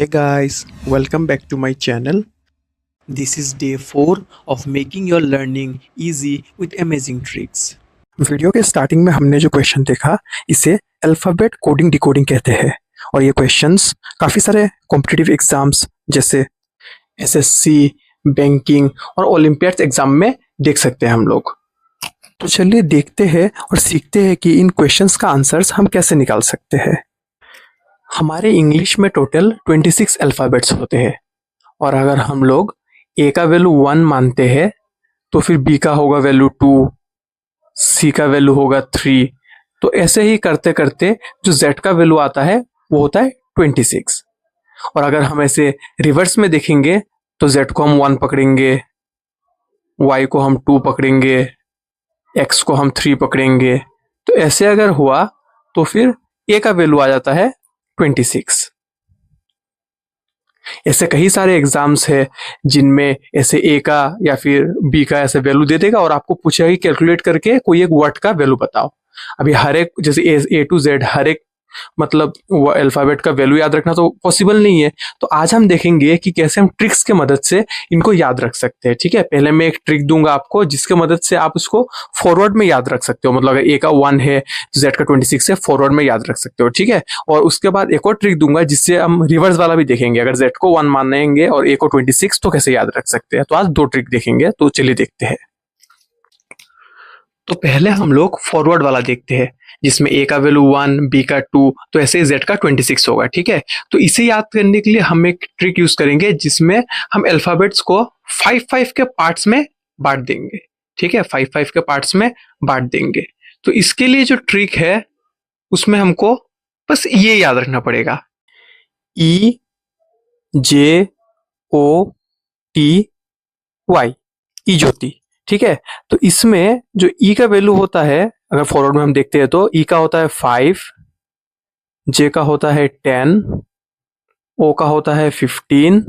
Hey guys, welcome back to my channel. This is day 4 of making your learning easy with amazing tricks. Video के starting में हमने जो question देखा इसे alphabet coding decoding कहते हैं और ये क्वेश्चंस काफ़ी सारे कॉम्पिटिटिव एग्जाम्स जैसे एसएससी, बैंकिंग और ओलंपियाड्स एग्जाम में देख सकते हैं हम लोग। तो चलिए देखते हैं और सीखते हैं कि इन क्वेश्चंस का आंसर्स हम कैसे निकाल सकते हैं। हमारे इंग्लिश में टोटल 26 अल्फ़ाबेट्स होते हैं और अगर हम लोग ए का वैल्यू 1 मानते हैं तो फिर बी का होगा वैल्यू 2, सी का वैल्यू होगा 3। तो ऐसे ही करते करते जो जेड का वैल्यू आता है वो होता है 26। और अगर हम ऐसे रिवर्स में देखेंगे तो जेड को हम 1 पकड़ेंगे, वाई को हम 2 पकड़ेंगे, एक्स को हम 3 पकड़ेंगे। तो ऐसे अगर हुआ तो फिर ए का वैल्यू आ जाता है 26। ऐसे कई सारे एग्जाम्स है जिनमें ऐसे ए का या फिर बी का ऐसे वैल्यू दे देगा और आपको पूछेगा कि कैलकुलेट करके कोई एक वर्ड का वैल्यू बताओ। अभी हर एक जैसे ए टू जेड हर एक मतलब अल्फाबेट का वैल्यू याद रखना तो पॉसिबल नहीं है। तो आज हम देखेंगे कि कैसे हम ट्रिक्स के मदद से इनको याद रख सकते हैं। ठीक है, पहले मैं एक ट्रिक दूंगा आपको जिसके मदद से आप उसको फॉरवर्ड में याद रख सकते हो। मतलब अगर ए का 1 है, जेड का 26 है, फॉरवर्ड में याद रख सकते हो। ठीक है, और उसके बाद एक और ट्रिक दूंगा जिससे हम रिवर्स वाला भी देखेंगे। अगर जेड को 1 मानेंगे और ए को 26 तो कैसे याद रख सकते हैं। तो आज 2 ट्रिक देखेंगे, तो चलिए देखते हैं। तो पहले हम लोग फॉरवर्ड वाला देखते हैं जिसमें ए का वैल्यू 1, बी का 2, तो ऐसे जेड का 26 होगा। ठीक है, तो इसे याद करने के लिए हम एक ट्रिक यूज करेंगे जिसमें हम अल्फाबेट्स को 5-5 के पार्ट्स में बांट देंगे। ठीक है, 5-5 के पार्ट्स में बांट देंगे। तो इसके लिए जो ट्रिक है उसमें हमको बस ये याद रखना पड़ेगा, ई जे ओ टी वाई, ई ज्योति। ठीक है, तो इसमें जो ई का वैल्यू होता है अगर फॉरवर्ड में हम देखते हैं तो ई का होता है 5, जे का होता है 10, ओ का होता है 15,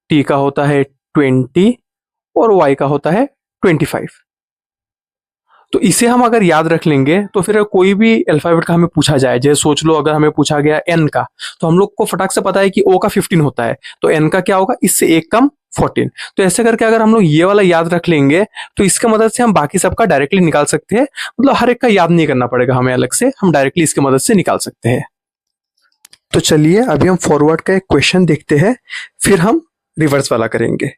टी का होता है 20 और वाई का होता है 25। तो इसे हम अगर याद रख लेंगे तो फिर कोई भी अल्फाबेट का हमें पूछा जाए, जैसे सोच लो अगर हमें पूछा गया एन का, तो हम लोग को फटाक से पता है कि ओ का 15 होता है, तो एन का क्या होगा, इससे एक कम 14। तो ऐसे करके अगर हम लोग ये वाला याद रख लेंगे तो इसके मदद से हम बाकी सबका डायरेक्टली निकाल सकते हैं। मतलब हर एक का याद नहीं करना पड़ेगा हमें अलग से, हम डायरेक्टली इसके मदद से निकाल सकते हैं। तो चलिए अभी हम फॉरवर्ड का एक क्वेश्चन देखते हैं, फिर हम रिवर्स वाला करेंगे।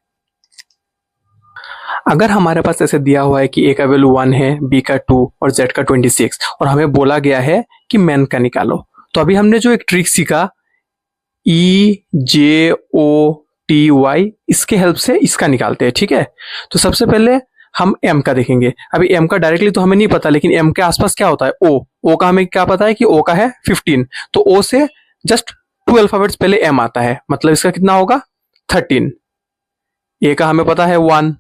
अगर हमारे पास ऐसे दिया हुआ है कि ए का वैल्यू 1 है, बी का 2 और जेड का 26 और हमें बोला गया है कि मैन का निकालो, तो अभी हमने जो एक ट्रिक सीखा ई जे ओ टी वाई, इसके हेल्प से इसका निकालते हैं। ठीक है, तो सबसे पहले हम एम का देखेंगे। अभी एम का डायरेक्टली तो हमें नहीं पता, लेकिन एम के आसपास क्या होता है, ओ का हमें क्या पता है कि ओ का है 15, तो ओ से जस्ट 2 अल्फाबेट्स पहले एम आता है, मतलब इसका कितना होगा 13। ए का हमें पता है 1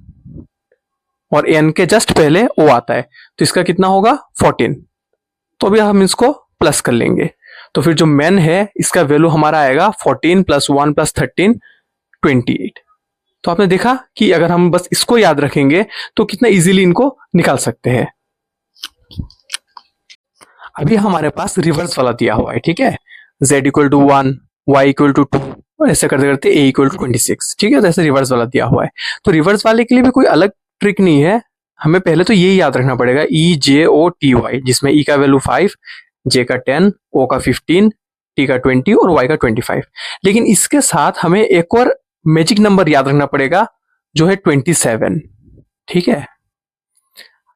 और एन के जस्ट पहले ओ आता है, तो इसका कितना होगा 14। तो अभी हम इसको प्लस कर लेंगे, तो फिर जो मैन है इसका वैल्यू हमारा आएगा 14 + 1 + 13 28। तो आपने देखा कि अगर हम बस इसको याद रखेंगे तो कितना इजीली इनको निकाल सकते हैं। अभी हमारे पास रिवर्स वाला दिया हुआ है। ठीक है, z = 1, y = 2 और ऐसे करते करते a = 26। ठीक है, तो ऐसे रिवर्स वाला दिया हुआ है। तो रिवर्स वाले के लिए भी कोई अलग ट्रिक नहीं है, हमें पहले तो यही याद रखना पड़ेगा, ई जे ओ टी वाई, जिसमें ई का वैल्यू 5, जे का 10, ओ का 15, टी का 20 और वाई का 25। लेकिन इसके साथ हमें एक और मैजिक नंबर याद रखना पड़ेगा जो है 27। ठीक है,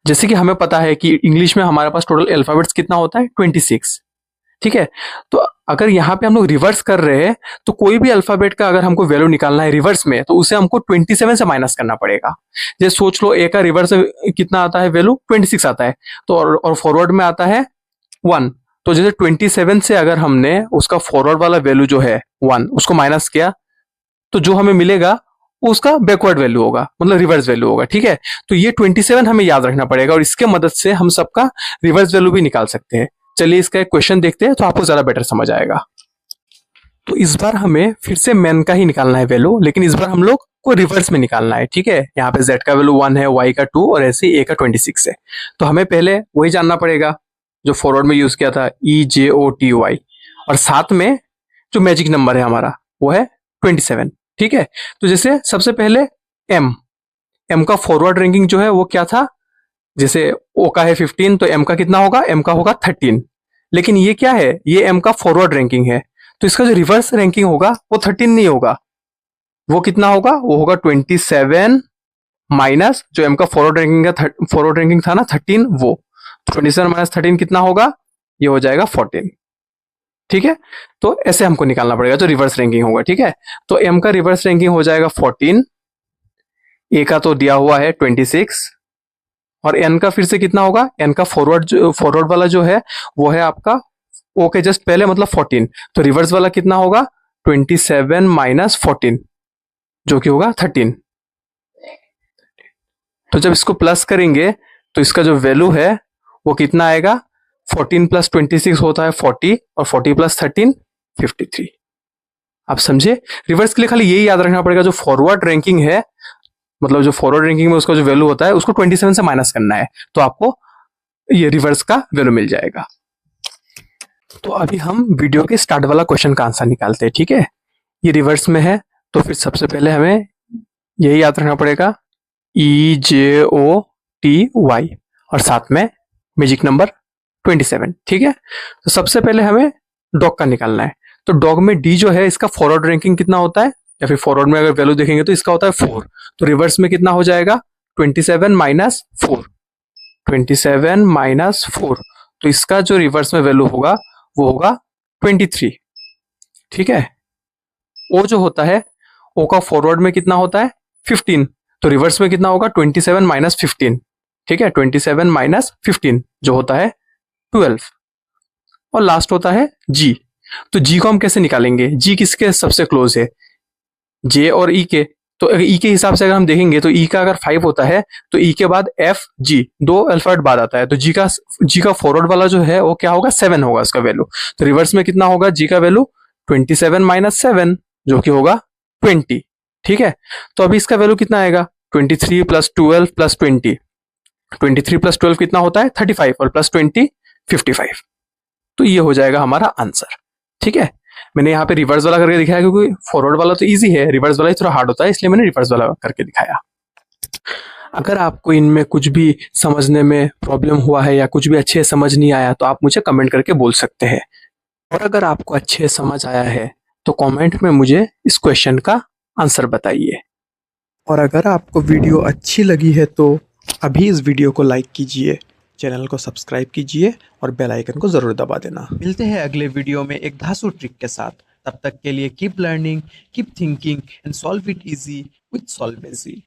जैसे कि हमें पता है कि इंग्लिश में हमारे पास टोटल अल्फाबेट्स कितना होता है 26। ठीक है, तो अगर यहाँ पे हम लोग रिवर्स कर रहे हैं तो कोई भी अल्फाबेट का अगर हमको वैल्यू निकालना है रिवर्स में तो उसे हमको 27 से माइनस करना पड़ेगा। जैसे सोच लो ए का रिवर्स कितना आता है वैल्यू 26 आता है, तो और फॉरवर्ड में आता है 1। तो जैसे 27 से अगर हमने उसका फॉरवर्ड वाला वैल्यू जो है 1 उसको माइनस किया तो जो हमें मिलेगा उसका बैकवर्ड वैल्यू होगा, मतलब रिवर्स वैल्यू होगा। ठीक है, तो ये 27 हमें याद रखना पड़ेगा और इसके मदद से हम सबका रिवर्स वैल्यू भी निकाल सकते हैं। चलिए इसका एक क्वेश्चन देखते हैं तो आपको ज्यादा बेटर समझ आएगा। तो इस बार हमें फिर से मैन का ही निकालना है वैल्यू, लेकिन इस बार हम लोग को रिवर्स में निकालना है। ठीक है, यहाँ पे z का वैल्यू 1 है, y का 2 और ऐसे a का 26 है। तो हमें पहले वही जानना पड़ेगा जो फॉरवर्ड में यूज किया था, ई जे ओ टी वाई, और साथ में जो मैजिक नंबर है हमारा वो है 27। ठीक है, तो जैसे सबसे पहले एम का फॉरवर्ड रैंकिंग जो है वो क्या था, जैसे ओ का है 15 तो एम का कितना होगा, एम का होगा 13। लेकिन ये क्या है, ये एम का फॉरवर्ड रैंकिंग है, तो इसका जो रिवर्स रैंकिंग होगा वो 13 नहीं होगा, वो कितना होगा, वो होगा 27 माइनस जो एम का फॉरवर्ड रैंकिंग था ना 13, वो 27 माइनस 13 कितना होगा, ये हो जाएगा 14। ठीक है, तो ऐसे हमको निकालना पड़ेगा जो रिवर्स रैंकिंग होगा। ठीक है, तो एम का रिवर्स रैंकिंग हो जाएगा 14, ए का तो दिया हुआ है 26, और एन का फिर से कितना होगा, एन का फॉरवर्ड वाला जो है वो है आपका ओ के जस्ट पहले मतलब 14, तो रिवर्स वाला कितना होगा 27 माइनस 14 जो कि होगा 13। तो जब इसको प्लस करेंगे तो इसका जो वैल्यू है वो कितना आएगा, 14 प्लस 26 होता है 40, और 40 प्लस 13 53। आप समझे, रिवर्स के लिए खाली यही याद रखना पड़ेगा, जो फॉरवर्ड रैंकिंग है मतलब जो फॉरवर्ड रैंकिंग में उसका जो वैल्यू होता है उसको 27 से माइनस करना है, तो आपको ये रिवर्स का वैल्यू मिल जाएगा। तो अभी हम वीडियो के स्टार्ट वाला क्वेश्चन का आंसर निकालते हैं। ठीक है, ये रिवर्स में है, तो फिर सबसे पहले हमें यही याद रखना पड़ेगा EJOTY और साथ में मैजिक नंबर 27। ठीक है, तो सबसे पहले हमें डॉग का निकालना है। तो डॉग में डी जो है इसका फॉरवर्ड रैंकिंग कितना होता है, या फिर फॉरवर्ड में अगर वैल्यू देखेंगे तो इसका होता है 4, तो रिवर्स में कितना हो जाएगा 27 माइनस 4, 27 माइनस 4, तो इसका जो रिवर्स में वैल्यू होगा वो होगा 23। ठीक है, ओ जो होता है, ओ का फॉरवर्ड में कितना होता है 15, तो रिवर्स में कितना होगा 27 माइनस 15। ठीक है, 27 माइनस 15 जो होता है 12, और लास्ट होता है जी। तो जी को हम कैसे निकालेंगे, जी किसके सबसे क्लोज है, जे और ई के, तो ई के हिसाब से अगर हम देखेंगे तो ई का अगर 5 होता है तो ई के बाद एफ जी, दो अल्फाबेट बाद आता है, तो जी का फॉरवर्ड वाला जो है वो क्या होगा 7 होगा उसका वैल्यू, तो रिवर्स में कितना होगा जी का वैल्यू 27 माइनस 7 जो कि होगा 20। ठीक है, तो अभी इसका वैल्यू कितना आएगा 23 प्लस 12 प्लस 20, 23 प्लस 12 कितना होता है 35, और प्लस 20 55, तो ये हो जाएगा हमारा आंसर। ठीक है, मैंने यहाँ पे रिवर्स वाला करके दिखाया क्योंकि फॉरवर्ड वाला तो इजी है, रिवर्स वाला ही थोड़ा हार्ड होता है, इसलिए मैंने रिवर्स वाला करके दिखाया। अगर आपको इनमें कुछ भी समझने में प्रॉब्लम हुआ है या कुछ भी अच्छे समझ नहीं आया तो आप मुझे कमेंट करके बोल सकते हैं, और अगर आपको अच्छे समझ आया है तो कमेंट में मुझे इस क्वेश्चन का आंसर बताइए। और अगर आपको वीडियो अच्छी लगी है तो अभी इस वीडियो को लाइक कीजिए, चैनल को सब्सक्राइब कीजिए और बेल आइकन को ज़रूर दबा देना। मिलते हैं अगले वीडियो में एक धांसू ट्रिक के साथ। तब तक के लिए keep learning, keep thinking and solve it easy with solvency.